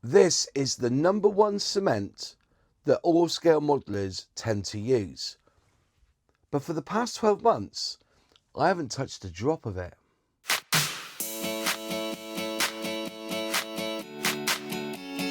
This is the #1 cement that all scale modelers tend to use. But for the past 12 months, I haven't touched a drop of it.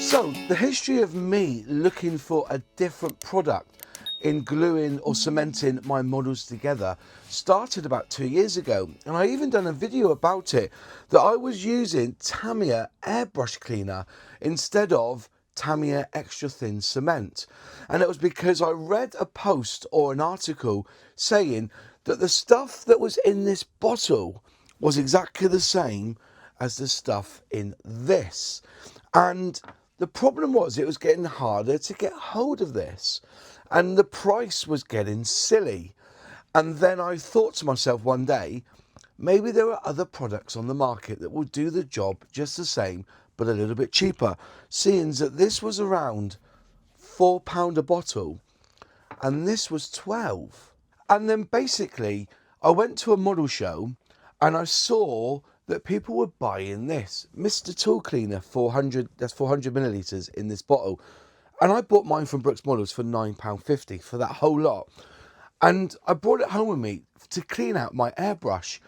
So, the history of me looking for a different product in gluing or cementing my models together started about 2 years ago, and I even done a video about it, that I was using Tamiya Airbrush Cleaner instead of Tamiya Extra Thin Cement. And it was because I read a post or an article saying that the stuff that was in this bottle was exactly the same as the stuff in this. And the problem was it was getting harder to get hold of this, and the price was getting silly. And then I thought to myself one day, maybe there are other products on the market that will do the job just the same, but a little bit cheaper, seeing that this was around £4 a bottle and this was 12. And then basically I went to a model show and I saw that people were buying this Mr. Tool Cleaner 400, that's 400 millilitres in this bottle. And I bought mine from Brooks Models for £9.50 for that whole lot. And I brought it home with me to clean out my airbrush.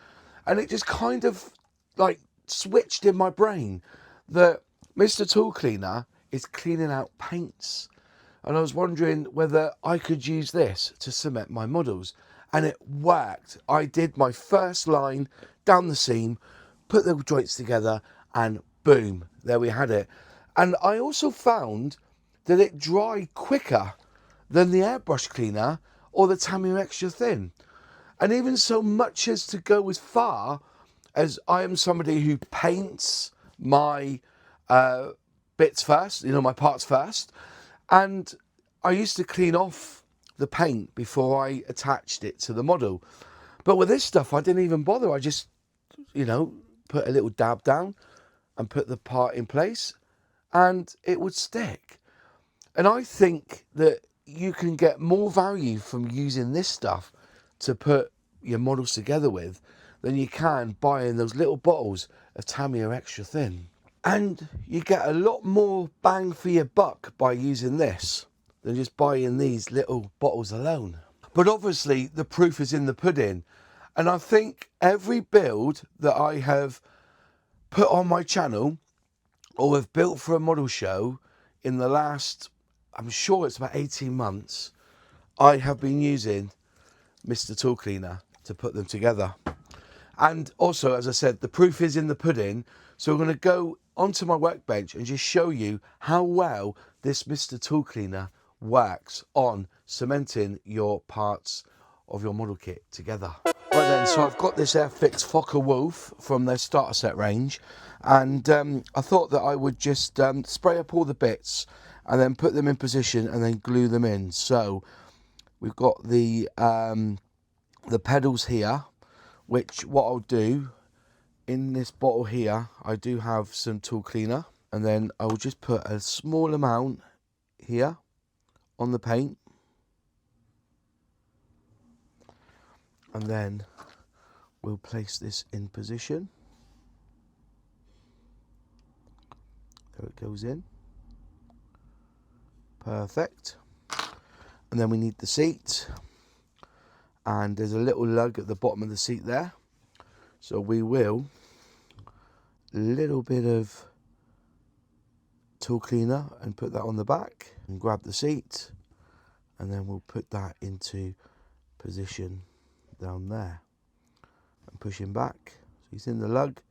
And it just kind of like switched in my brain that Mr. Tool Cleaner is cleaning out paints. And I was wondering whether I could use this to cement my models. And it worked. I did my first line down the seam, put the joints together, and boom, there we had it. And I also found that it dried quicker than the airbrush cleaner or the Tamiya Extra Thin. And even so much as to go as far as I am somebody who paints my bits first, my parts first. And I used to clean off the paint before I attached it to the model. But with this stuff, I didn't even bother. I just, put a little dab down and put the part in place and it would stick. And I think that you can get more value from using this stuff to put your models together with than you can buying those little bottles of Tamiya Extra Thin. And you get a lot more bang for your buck by using this than just buying these little bottles alone. But obviously the proof is in the pudding. And I think every build that I have put on my channel or have built for a model show in the last, I'm sure it's about 18 months, I have been using Mr. Tool Cleaner to put them together. And also, as I said, the proof is in the pudding. So we're going to go onto my workbench and just show you how well this Mr. Tool Cleaner works on cementing your parts of your model kit together. Right then, so I've got this Airfix Fokker Wolf from their starter set range, and I thought that I would just spray up all the bits and then put them in position and then glue them in. So we've got the pedals here, which what I'll do in this bottle here, I do have some tool cleaner, and then I will just put a small amount here on the paint, and then we'll place this in position. There it goes in. Perfect. And then we need the seat, and there's a little lug at the bottom of the seat there, so we will little bit of tool cleaner and put that on the back and grab the seat, and then we'll put that into position down there and push him back. So he's in the lug,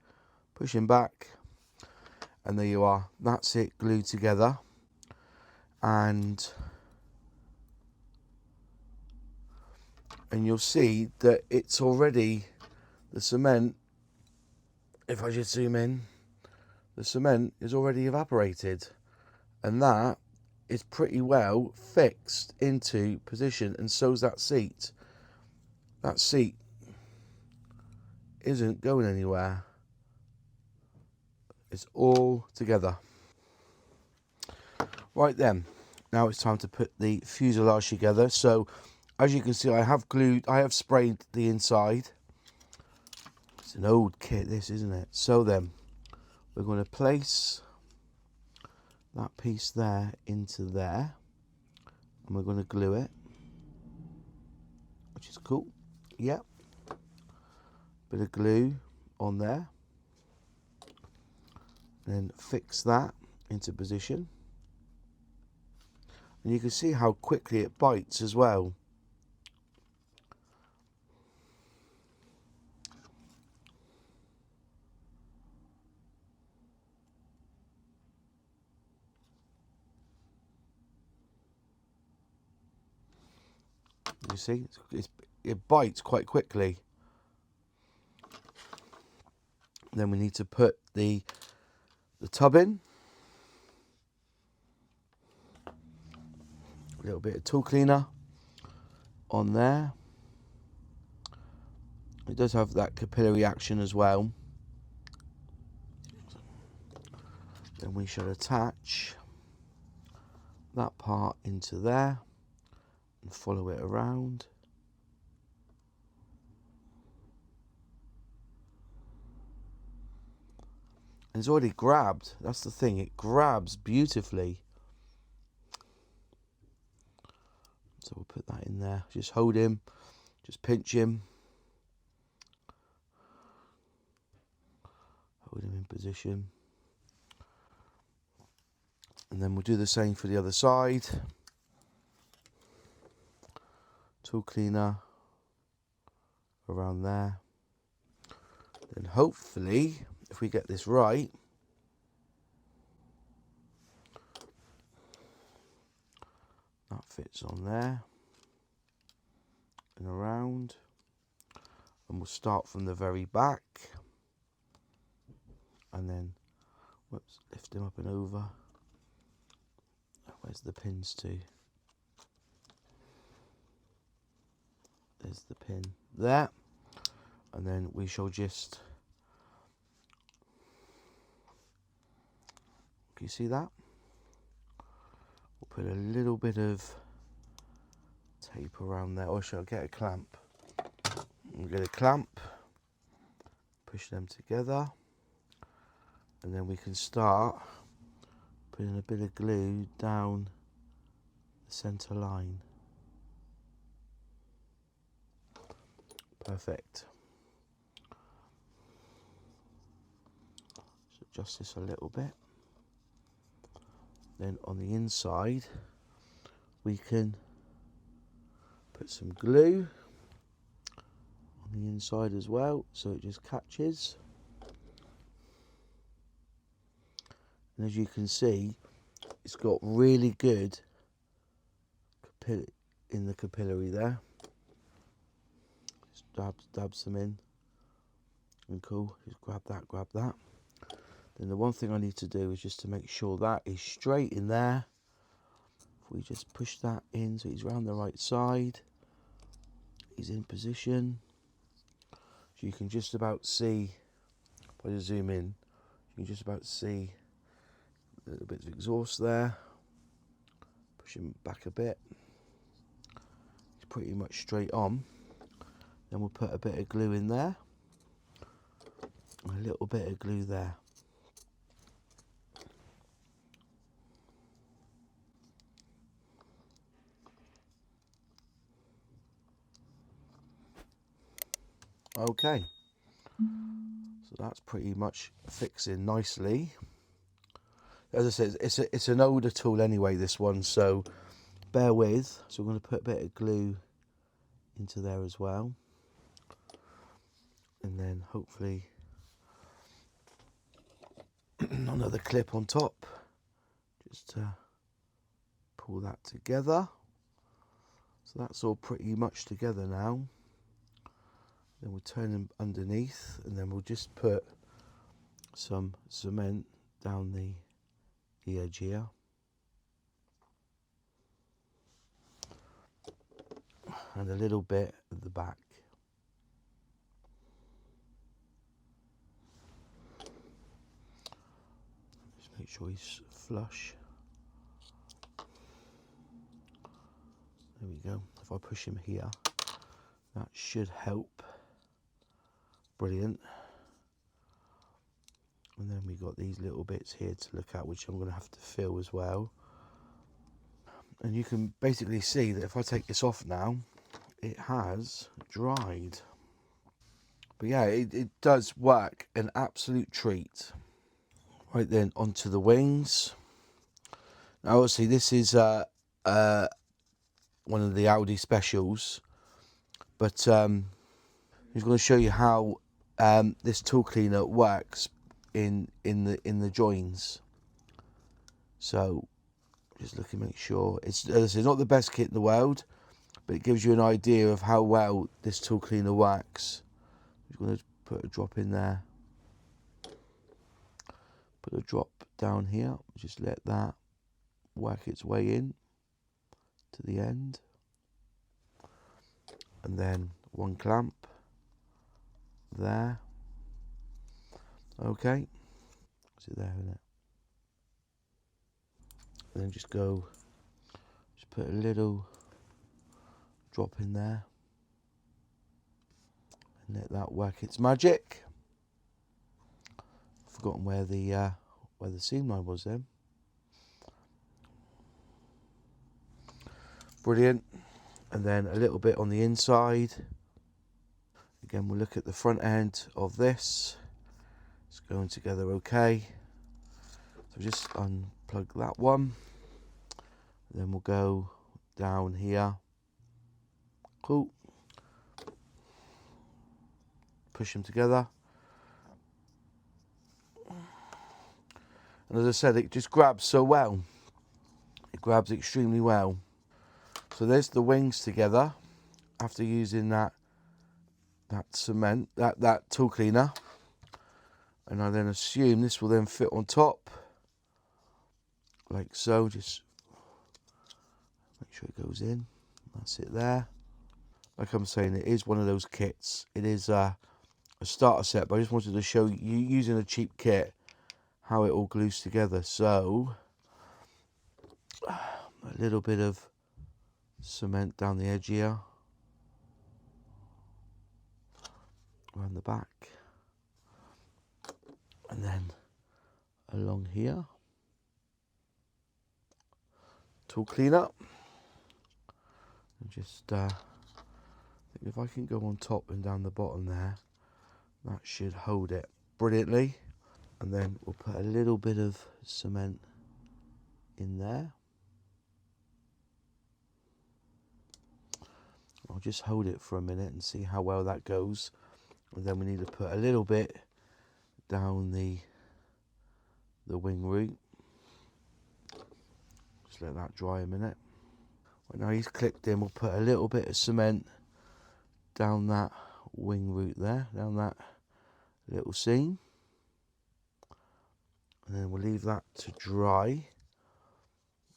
push him back, and there you are. That's it, glued together. And you'll see that it's already, the cement, if I just zoom in, the cement is already evaporated, and that is pretty well fixed into position, and so's that seat. That seat isn't going anywhere. It's all together. Right then, now it's time to put the fuselage together. So as you can see, I have sprayed the inside. It's an old kit, this, isn't it? So then we're going to place that piece there into there, and we're going to glue it, which is cool. Yep, bit of glue on there, and then fix that into position. And you can see how quickly it bites as well. You see, it bites quite quickly. Then we need to put the tub in. A little bit of tool cleaner on there. It does have that capillary action as well. Then we shall attach that part into there and follow it around. And it's already grabbed. That's the thing, it grabs beautifully. So we'll put that in there. Just hold him, just pinch him. Hold him in position. And then we'll do the same for the other side. Tool cleaner around there. Then hopefully, if we get this right, that fits on there and around. And we'll start from the very back. And then, whoops, lift him up and over. Where's the pins to? There's the pin there. And then we shall just, can you see that? We'll put a little bit of tape around there, or shall I get a clamp? We'll get a clamp, push them together, and then we can start putting a bit of glue down the centre line. Perfect. So adjust this a little bit. Then on the inside we can put some glue on the inside as well, so it just catches. And as you can see, it's got really good in the capillary there. Just dabs them in, and cool, just grab that. Then the one thing I need to do is just to make sure that is straight in there. If we just push that in so he's round the right side, he's in position. So you can just about see, if I just zoom in, you can just about see a little bit of exhaust there. Push him back a bit. He's pretty much straight on. Then we'll put a bit of glue in there. A little bit of glue there. Okay, so that's pretty much fixing nicely. As I said, it's an older tool anyway, this one, so bear with. So we're going to put a bit of glue into there as well, and then hopefully another clip on top just to pull that together. So that's all pretty much together now. Then we'll turn them underneath, and then we'll just put some cement down the edge here. And a little bit at the back. Just make sure he's flush. There we go. If I push him here, that should help. Brilliant. And then we got these little bits here to look at, which I'm going to have to fill as well. And you can basically see that if I take this off now, it has dried. But yeah, it does work, an absolute treat. Right then, onto the wings. Now obviously this is one of the Audi specials, but I'm just going to show you how this tool cleaner works in the joins. So just looking, make sure it's not the best kit in the world, but it gives you an idea of how well this tool cleaner works. I'm just going to put a drop in there, put a drop down here, just let that work its way in to the end, and then one clamp there. Okay, is it there, isn't it? And then just put a little drop in there and let that work its magic. Forgotten where the seam line was then. Brilliant. And then a little bit on the inside. Again, we'll look at the front end of this. It's going together okay. So just unplug that one. Then we'll go down here. Cool. Push them together. And as I said, it just grabs so well. It grabs extremely well. So there's the wings together after using that cement, that tool cleaner. And I then assume this will then fit on top, like so. Just make sure it goes in. That's it there. Like I'm saying, it is one of those kits. It is a starter set, but I just wanted to show you, using a cheap kit, how it all glues together. So a little bit of cement down the edge here, around the back, and then along here. Tool cleaner. And just I think if I can go on top and down the bottom there, that should hold it brilliantly. And then we'll put a little bit of cement in there. I'll just hold it for a minute and see how well that goes. And then we need to put a little bit down the wing root. Just let that dry a minute. Well, now he's clipped in, we'll put a little bit of cement down that wing root there, down that little seam. And then we'll leave that to dry.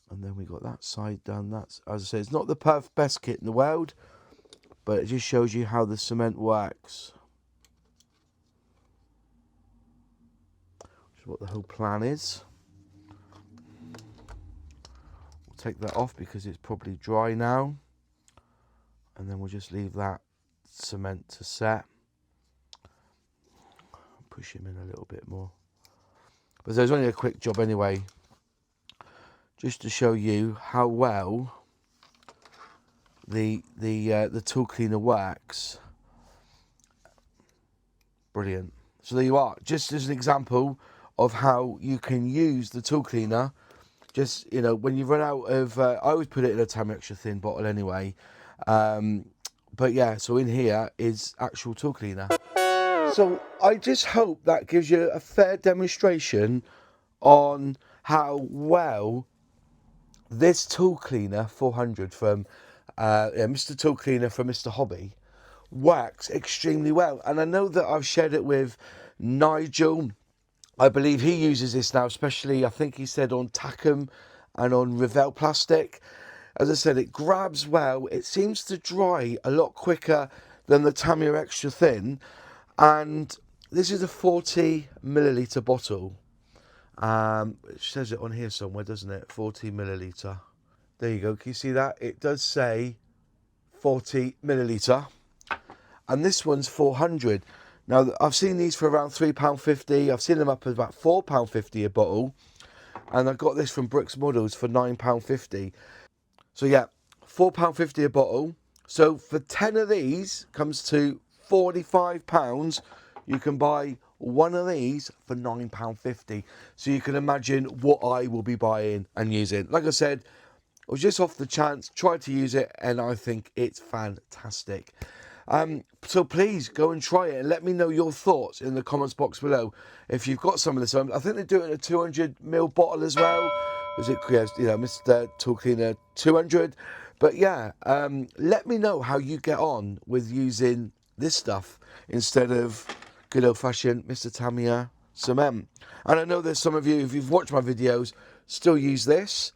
And then we got that side done. That's, as I say, it's not the best kit in the world, but it just shows you how the cement works. Which is what the whole plan is. We'll take that off because it's probably dry now. And then we'll just leave that cement to set. Push him in a little bit more. But there's only a quick job anyway. Just to show you how well the tool cleaner works. Brilliant. So there you are, just as an example of how you can use the tool cleaner. Just, you know, when you run out of, I always put it in a Tamiya Extra Thin bottle anyway. But yeah, so in here is actual tool cleaner. So I just hope that gives you a fair demonstration on how well this tool cleaner 400 from Mr. Tool Cleaner from Mr. Hobby works extremely well. And I know that I've shared it with Nigel. I believe he uses this now, especially I think he said on Tackham and on Revell plastic. As I said, it grabs well. It seems to dry a lot quicker than the Tamiya Extra Thin. And this is a 40 milliliter bottle. It says it on here somewhere, doesn't it? 40 milliliter. There you go. Can you see that? It does say 40 milliliter. And this one's 400. Now, I've seen these for around £3.50. I've seen them up at about £4.50 a bottle. And I got this from Brooks Models for £9.50. So yeah, £4.50 a bottle. So for 10 of these, comes to £45. You can buy one of these for £9.50. So you can imagine what I will be buying and using. Like I said, I was just off the chance, tried to use it, and I think it's fantastic. So please go and try it and let me know your thoughts in the comments box below. If you've got some of this, I think they do it in a 200ml bottle as well. Is it, you know, Mr. Tool Cleaner 200? But yeah, let me know how you get on with using this stuff instead of good old-fashioned Mr. Tamiya cement. And I know there's some of you, if you've watched my videos, still use this.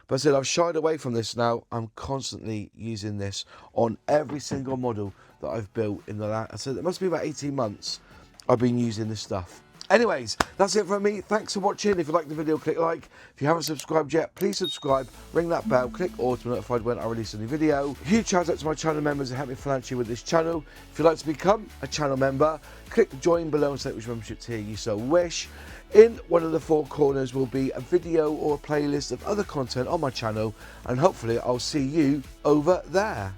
But I said I've shied away from this now. I'm constantly using this on every single model that I've built in the last, I said it must be about 18 months I've been using this stuff. Anyways, that's it from me. Thanks for watching. If you liked the video, click like. If you haven't subscribed yet, please subscribe, ring that bell, click all to be notified when I release a new video. Huge shout out to my channel members who help me financially with this channel. If you'd like to become a channel member, click the join below and select which membership tier you so wish. In one of the four corners will be a video or a playlist of other content on my channel, and hopefully I'll see you over there.